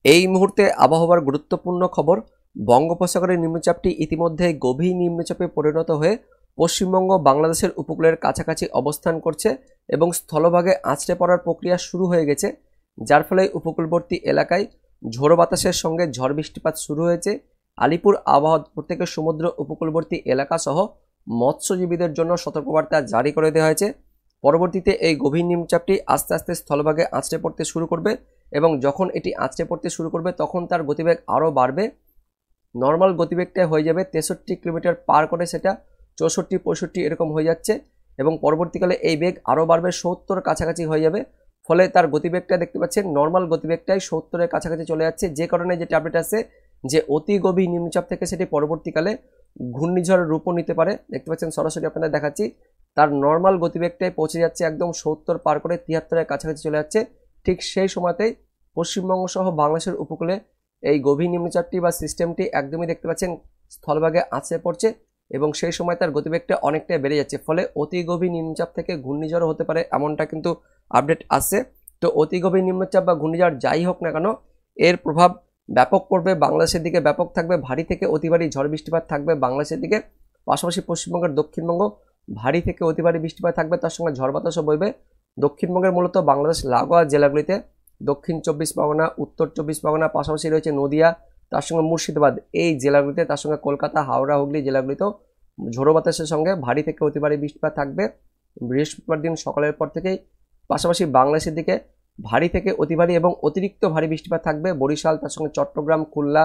এই মুহূর্তে আবহাওয়ার গুরুত্বপূর্ণ খবর। বঙ্গোপসাগরের নিম্নচাপটি ইতিমধ্যে গভীর নিম্নচাপে পরিণত হয়ে পশ্চিমবঙ্গ বাংলাদেশের উপকূলের কাছাকাছি অবস্থান করছে এবং স্থলভাগে আছড়ে পড়ার প্রক্রিয়া শুরু হয়ে গেছে, যার ফলে উপকূলবর্তী এলাকায় ঝোড়ো বাতাসের সঙ্গে ঝড় বৃষ্টিপাত শুরু হয়েছে। আলিপুর আবহাওয়া দপ্তর থেকে সমুদ্র উপকূলবর্তী এলাকা সহ মৎস্যজীবীদের জন্য সতর্কবার্তা জারি করে দেওয়া হয়েছে। পরবর্তীতে এই গভীর নিম্নচাপটি আস্তে আস্তে স্থলভাগে আছড়ে পড়তে শুরু করবে এবং যখন এটি আছড়ে পড়তে শুরু করবে তখন তার গতিবেগ আরও বাড়বে। নর্মাল গতিবেগটা হয়ে যাবে 63 কিলোমিটার পার করে, সেটা 64-65 এরকম হয়ে যাচ্ছে এবং পরবর্তীকালে এই বেগ আরও বাড়বে, 70 কাছাকাছি হয়ে যাবে। ফলে তার গতিবেগটা দেখতে পাচ্ছেন নর্মাল গতিবেগটাই 70-এর কাছাকাছি চলে যাচ্ছে, যে কারণে যেটা আপডেট আছে যে অতি গভীর নিম্নচাপ থেকে সেটি পরবর্তীকালে ঘূর্ণিঝড়ের রূপও নিতে পারে। দেখতে পাচ্ছেন সরাসরি আপনাদের দেখাচ্ছি, তার নর্মাল গতিবেগটাই পৌঁছে যাচ্ছে একদম 70 পার করে 73-এর কাছাকাছি চলে যাচ্ছে। ঠিক সেই সময়তেই পশ্চিমবঙ্গ সহ বাংলাদেশের উপকূলে এই গভীর নিম্নচাপটি বা সিস্টেমটি একদমই দেখতে পাচ্ছেন স্থলভাগে আছড়ে পড়ছে এবং সেই সময় তার গতিবেগটা অনেকটাই বেড়ে যাচ্ছে। ফলে অতি গভীর নিম্নচাপ থেকে ঘূর্ণিঝড় হতে পারে এমনটা কিন্তু আপডেট আসছে। তো অতি গভীর নিম্নচাপ বা ঘূর্ণিঝড় যাই হোক না কেন, এর প্রভাব ব্যাপক পড়বে, বাংলাদেশের দিকে ব্যাপক থাকবে, ভারী থেকে অতি ভারী ঝড় বৃষ্টিপাত থাকবে বাংলাদেশের দিকে। পাশাপাশি পশ্চিমবঙ্গের দক্ষিণবঙ্গ ভারী থেকে অতি ভারী বৃষ্টিপাত থাকবে, তার সঙ্গে ঝড় বাতাসও বইবে। দক্ষিণবঙ্গের মূলত বাংলাদেশ লাগোয়া জেলাগুলিতে দক্ষিণ 24 পরগনা, উত্তর 24 পরগনা, পাশাপাশি রয়েছে নদিয়া, তার সঙ্গে মুর্শিদাবাদ, এই জেলাগুলিতে, তার সঙ্গে কলকাতা, হাওড়া, হুগলি জেলাগুলিতেও ঝোড়ো বাতাসের সঙ্গে ভারী থেকে অতি ভারী বৃষ্টিপাত থাকবে বৃহস্পতিবার দিন সকালের পর থেকেই। পাশাপাশি বাংলাদেশের দিকে ভারী থেকে অতি ভারী এবং অতিরিক্ত ভারী বৃষ্টিপাত থাকবে বরিশাল, তার সঙ্গে চট্টগ্রাম, খুলনা,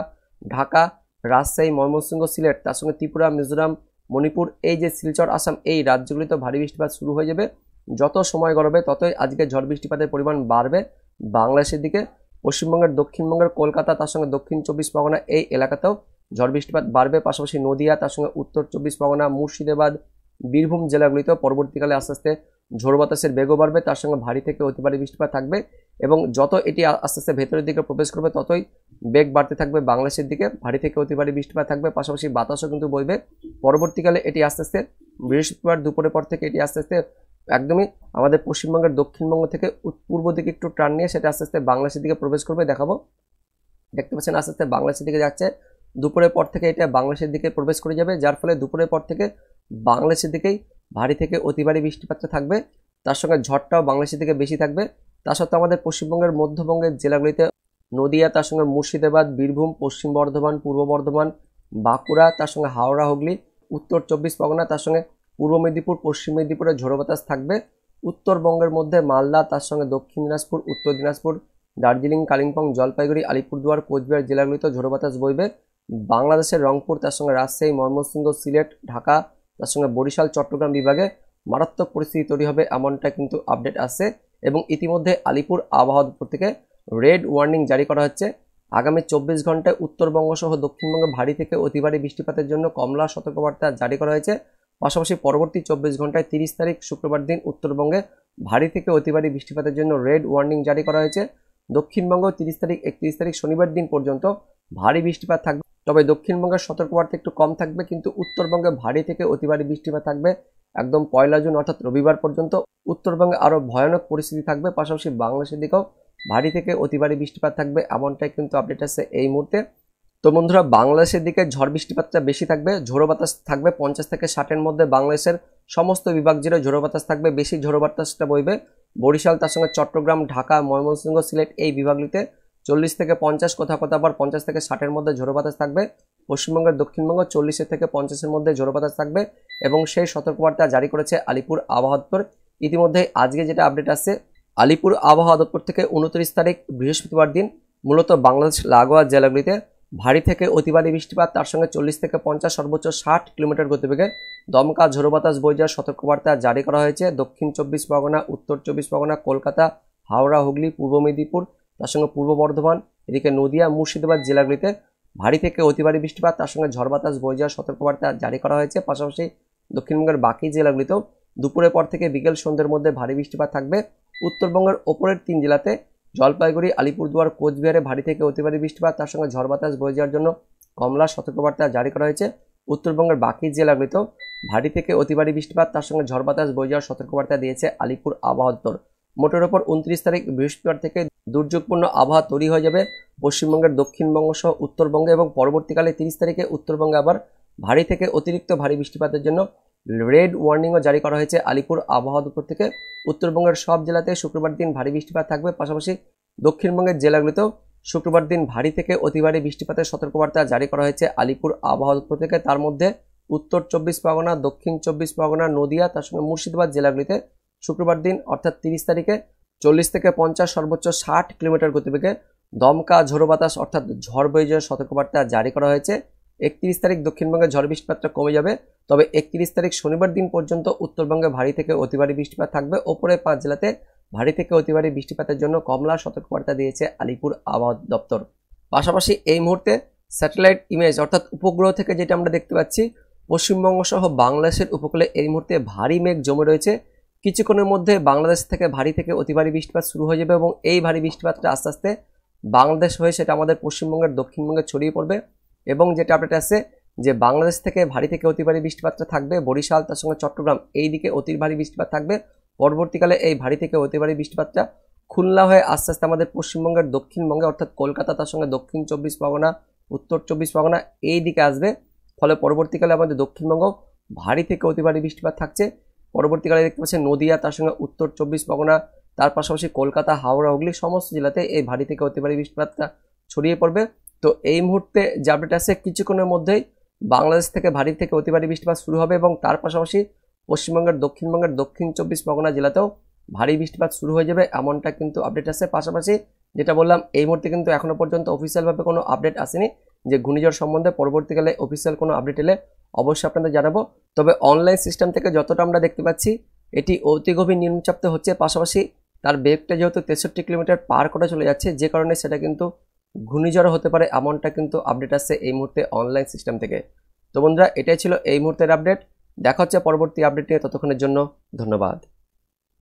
ঢাকা, রাজশাহী, ময়মনসিংহ, সিলেট, তার সঙ্গে ত্রিপুরা, মিজোরাম, মণিপুর, এই যে শিলচর, আসাম, এই রাজ্যগুলিতে ভারী বৃষ্টিপাত শুরু হয়ে যাবে। যত সময় গড়াবে ততই আজকে ঝড় বৃষ্টিপাতের পরিমাণ বাড়বে বাংলাদেশের দিকে। পশ্চিমবঙ্গের দক্ষিণবঙ্গের কলকাতা, তার সঙ্গে দক্ষিণ 24 পরগনা, এই এলাকাতেও ঝড় বৃষ্টিপাত বাড়বে। পাশাপাশি নদিয়া, তার সঙ্গে উত্তর 24 পরগনা, মুর্শিদাবাদ, বীরভূম জেলাগুলিতেও পরবর্তীকালে আস্তে আস্তে ঝোড়ো বাতাসের বেগও বাড়বে, তার সঙ্গে ভারী থেকে অতি ভারী বৃষ্টিপাত থাকবে এবং যত এটি আস্তে আস্তে ভেতরের দিকে প্রবেশ করবে ততই বেগ বাড়তে থাকবে বাংলাদেশের দিকে, ভারী থেকে অতি ভারী বৃষ্টিপাত থাকবে। পাশাপাশি বাতাসও কিন্তু বইবে। পরবর্তীকালে এটি আস্তে আস্তে বৃহস্পতিবার দুপুরের পর থেকে এটি আস্তে আস্তে একদমই আমাদের পশ্চিমবঙ্গের দক্ষিণবঙ্গ থেকে পূর্ব দিকে একটু টার্ন নিয়ে সেটা আস্তে আস্তে বাংলাদেশের দিকে প্রবেশ করবে। দেখাবো, দেখতে পাচ্ছেন আস্তে আস্তে বাংলাদেশের দিকে যাচ্ছে। দুপুরের পর থেকে এটা বাংলাদেশের দিকে প্রবেশ করে যাবে, যার ফলে দুপুরের পর থেকে বাংলাদেশের দিকেই ভারী থেকে অতি ভারী বৃষ্টিপাতটা থাকবে, তার সঙ্গে ঝড়টাও বাংলাদেশের দিকে বেশি থাকবে। তা সত্ত্বেও আমাদের পশ্চিমবঙ্গের মধ্যবঙ্গের জেলাগুলিতে নদিয়া, তার সঙ্গে মুর্শিদাবাদ, বীরভূম, পশ্চিম বর্ধমান, পূর্ব বর্ধমান, বাঁকুড়া, তার সঙ্গে হাওড়া, হুগলি, উত্তর 24 পরগনা, তার সঙ্গে পূর্ব মেদিনীপুর, পশ্চিম মেদিনীপুরে ঝোড়ো বাতাস থাকবে। উত্তরবঙ্গের মধ্যে মালদা, তার সঙ্গে দক্ষিণ দিনাজপুর, উত্তর দিনাজপুর, দার্জিলিং, কালিম্পং, জলপাইগুড়ি, আলিপুরদুয়ার, কোচবিহার জেলাগুলিতেও ঝোড়ো বাতাস বইবে। বাংলাদেশের রংপুর, তার সঙ্গে রাজশাহী, ময়মনসিংহ, সিলেট, ঢাকা, তার সঙ্গে বরিশাল, চট্টগ্রাম বিভাগে মারাত্মক পরিস্থিতি তৈরি হবে এমনটা কিন্তু আপডেট আসছে এবং ইতিমধ্যে আলিপুর আবহাওয়া দপ্তর থেকে রেড ওয়ার্নিং জারি করা হচ্ছে। আগামী 24 ঘন্টায় উত্তরবঙ্গ সহ দক্ষিণবঙ্গে ভারী থেকে অতি ভারী বৃষ্টিপাতের জন্য কমলা সতর্কবার্তা জারি করা হয়েছে। পাশাপাশি পরবর্তী 24 ঘন্টায় 30 তারিখ শুক্রবার দিন উত্তরবঙ্গে ভারী থেকে অতি ভারী বৃষ্টিপাতের জন্য রেড ওয়ার্নিং জারি করা হয়েছে। দক্ষিণবঙ্গ 30 তারিখ 31 তারিখ শনিবার দিন পর্যন্ত ভারী বৃষ্টিপাত থাকবে, তবে দক্ষিণবঙ্গের সতর্কবার্তা একটু কম থাকবে, কিন্তু উত্তরবঙ্গে ভারী থেকে অতি ভারী বৃষ্টিপাত থাকবে একদম 1 জুন অর্থাৎ রবিবার পর্যন্ত। উত্তরবঙ্গে আরও ভয়ানক পরিস্থিতি থাকবে, পাশাপাশি বাংলাদেশের দিকেও ভারী থেকে অতি ভারী বৃষ্টিপাত থাকবে এমনটাই কিন্তু আপডেট আছে এই মুহূর্তে। তো বন্ধুরা, বাংলাদেশের দিকে ঝড় বৃষ্টিপাতটা বেশি থাকবে, ঝোড়ো বাতাস থাকবে 50 থেকে 60-এর মধ্যে। বাংলাদেশের সমস্ত বিভাগ জুড়ে ঝোড়ো বাতাস থাকবে, বেশি ঝোড়ো বাতাসটা বইবে বরিশাল, তার সঙ্গে চট্টগ্রাম, ঢাকা, ময়মনসিংহ, সিলেট, এই বিভাগগুলিতে 40 থেকে 50, কোথাও কোথাও আবার 50 থেকে 60-এর মধ্যে ঝোড়ো বাতাস থাকবে। পশ্চিমবঙ্গের দক্ষিণবঙ্গ 40 থেকে 50-এর মধ্যে ঝোড়ো বাতাস থাকবে এবং সেই সতর্কবার্তা জারি করেছে আলিপুর আবহাওয়া দপ্তর। ইতিমধ্যে আজকে যেটা আপডেট আসছে, আলিপুর আবহাওয়া দপ্তর থেকে 29 তারিখ বৃহস্পতিবার দিন মূলত বাংলাদেশ লাগোয়া জেলাগুলিতে ভারী থেকে অতি ভারী বৃষ্টিপাত, তার সঙ্গে 40 থেকে 50, সর্বোচ্চ 60 কিলোমিটার গতিবেগে দমকা ঝোড়ো বাতাস বয়ে যাওয়ার সতর্কবার্তা জারি করা হয়েছে। দক্ষিণ 24 পরগনা, উত্তর 24 পরগনা, কলকাতা, হাওড়া, হুগলি, পূর্ব মেদিনীপুর, তার সঙ্গে পূর্ব বর্ধমান, এদিকে নদিয়া, মুর্শিদাবাদ জেলাগুলিতে ভারী থেকে অতি ভারী বৃষ্টিপাত, তার সঙ্গে ঝড় বাতাস বয়ে যাওয়ার সতর্কবার্তা জারি করা হয়েছে। পাশাপাশি দক্ষিণবঙ্গের বাকি জেলাগুলিতেও দুপুরের পর থেকে বিকেল সন্ধ্যের মধ্যে ভারী বৃষ্টিপাত থাকবে। উত্তরবঙ্গের ওপরের 3 জেলাতে জলপাইগুড়ি, আলিপুরদুয়ার, কোচবিহারে ভারী থেকে অতি ভারী বৃষ্টিপাত, তার সঙ্গে ঝড় বাতাস বয়ে যাওয়ার জন্য কমলা সতর্কবার্তা জারি করা হয়েছে। উত্তরবঙ্গের বাকি জেলাগুলিতেও ভারী থেকে অতি ভারী বৃষ্টিপাত, তার সঙ্গে ঝড় বাতাস বয়ে যাওয়ার সতর্কবার্তা দিয়েছে আলিপুর আবহাওয়া দপ্তর। মোটের ওপর 29 তারিখ বৃহস্পতিবার থেকে দুর্যোগপূর্ণ আবহাওয়া তৈরি হয়ে যাবে পশ্চিমবঙ্গের দক্ষিণবঙ্গ সহ উত্তরবঙ্গে এবং পরবর্তীকালে 30 তারিখে উত্তরবঙ্গে আবার ভারী থেকে অতিরিক্ত ভারী বৃষ্টিপাতের জন্য রেড ওয়ার্নিংও জারি করা হয়েছে আলিপুর আবহাওয়া দপ্তর থেকে। উত্তরবঙ্গের সব জেলাতে শুক্রবার দিন ভারী বৃষ্টিপাত থাকবে, পাশাপাশি দক্ষিণবঙ্গের জেলাগুলিতেও শুক্রবার দিন ভারী থেকে অতি ভারী বৃষ্টিপাতের সতর্কবার্তা জারি করা হয়েছে আলিপুর আবহাওয়া দপ্তর থেকে। তার মধ্যে উত্তর 24 পরগনা, দক্ষিণ 24 পরগনা, নদিয়া, তার সঙ্গে মুর্শিদাবাদ জেলাগুলিতে শুক্রবার দিন অর্থাৎ 30 তারিখে 40 থেকে 50 সর্বোচ্চ 60 কিলোমিটার গতিবেগে দমকা ঝোড়ো বাতাস অর্থাৎ ঝড় বয়ে যাওয়ার সতর্কবার্তা জারি করা হয়েছে। 31 তারিখ দক্ষিণবঙ্গে ঝড় বৃষ্টিপাতটা কমে যাবে, তবে 31 তারিখ শনিবার দিন পর্যন্ত উত্তরবঙ্গে ভারী থেকে অতি ভারী বৃষ্টিপাত থাকবে। ওপরে 5 জেলাতে ভারী থেকে অতি ভারী বৃষ্টিপাতের জন্য কমলা সতর্কবার্তা দিয়েছে আলিপুর আবহাওয়া দপ্তর। পাশাপাশি এই মুহূর্তে স্যাটেলাইট ইমেজ অর্থাৎ উপগ্রহ থেকে যেটা আমরা দেখতে পাচ্ছি, পশ্চিমবঙ্গ সহ বাংলাদেশের উপকূলে এই মুহূর্তে ভারী মেঘ জমে রয়েছে। কিছুক্ষণের মধ্যে বাংলাদেশ থেকে ভারী থেকে অতি ভারী বৃষ্টিপাত শুরু হয়ে যাবে এবং এই ভারী বৃষ্টিপাতটা আস্তে আস্তে বাংলাদেশ হয়ে সেটা আমাদের পশ্চিমবঙ্গের দক্ষিণবঙ্গে ছড়িয়ে পড়বে। এবং যেটা আপডেট আছে যে বাংলাদেশ থেকে ভারী থেকে অতি ভারী বৃষ্টিপাতটা থাকবে বরিশাল, তার সঙ্গে চট্টগ্রাম, এই দিকে অতি ভারী বৃষ্টিপাত থাকবে। পরবর্তীকালে এই ভারী থেকে অতি ভারী বৃষ্টিপাতটা খুলনা হয়ে আস্তে আস্তে আমাদের পশ্চিমবঙ্গের দক্ষিণবঙ্গে অর্থাৎ কলকাতা, তার সঙ্গে দক্ষিণ 24 পরগনা, উত্তর 24 পরগনা এই দিকে আসবে। ফলে পরবর্তীকালে আমাদের দক্ষিণবঙ্গ ভারী থেকে অতি ভারী বৃষ্টিপাত থাকছে। পরবর্তীকালে দেখতে পাচ্ছেন নদিয়া, তার সঙ্গে উত্তর 24 পরগনা, তার পাশাপাশি কলকাতা, হাওড়া, হুগলি সমস্ত জেলাতে এই ভারী থেকে অতি ভারী বৃষ্টিপাতটা ছড়িয়ে পড়বে। তো এই মুহূর্তে যে আপডেট আছে কিছুক্ষণের মধ্যেই বাংলাদেশ থেকে ভারী থেকে অতি ভারী বৃষ্টিপাত শুরু হবে এবং তার পাশাপাশি পশ্চিমবঙ্গের দক্ষিণবঙ্গের দক্ষিণ 24 পরগনা জেলাতেও ভারী বৃষ্টিপাত শুরু হয়ে যাবে, এমনটা কিন্তু আপডেট আছে। পাশাপাশি যেটা বললাম এই মুহূর্তে কিন্তু এখনো পর্যন্ত অফিসিয়ালভাবে কোনো আপডেট আসেনি যে ঘূর্ণিঝড় সম্বন্ধে। পরবর্তীকালে অফিসিয়াল কোনো আপডেট এলে অবশ্যই আপনাদের জানাবো। তবে অনলাইন সিস্টেম থেকে যতটা আমরা দেখতে পাচ্ছি এটি অতি গভীর নিম্নচাপে হচ্ছে, পাশাপাশি তার বেগটা যেহেতু 63 কিলোমিটার পার করে চলে যাচ্ছে, যে কারণে সেটা কিন্তু ঘূর্ণিঝড় হতে পারে, এমনটা কিন্তু আপডেট আসছে এই মুহূর্তে অনলাইন সিস্টেম থেকে। তো বন্ধুরা, এটাই ছিল এই মুহূর্তের আপডেট। দেখা হচ্ছে পরবর্তী আপডেট নিয়ে, ততক্ষণের জন্য ধন্যবাদ।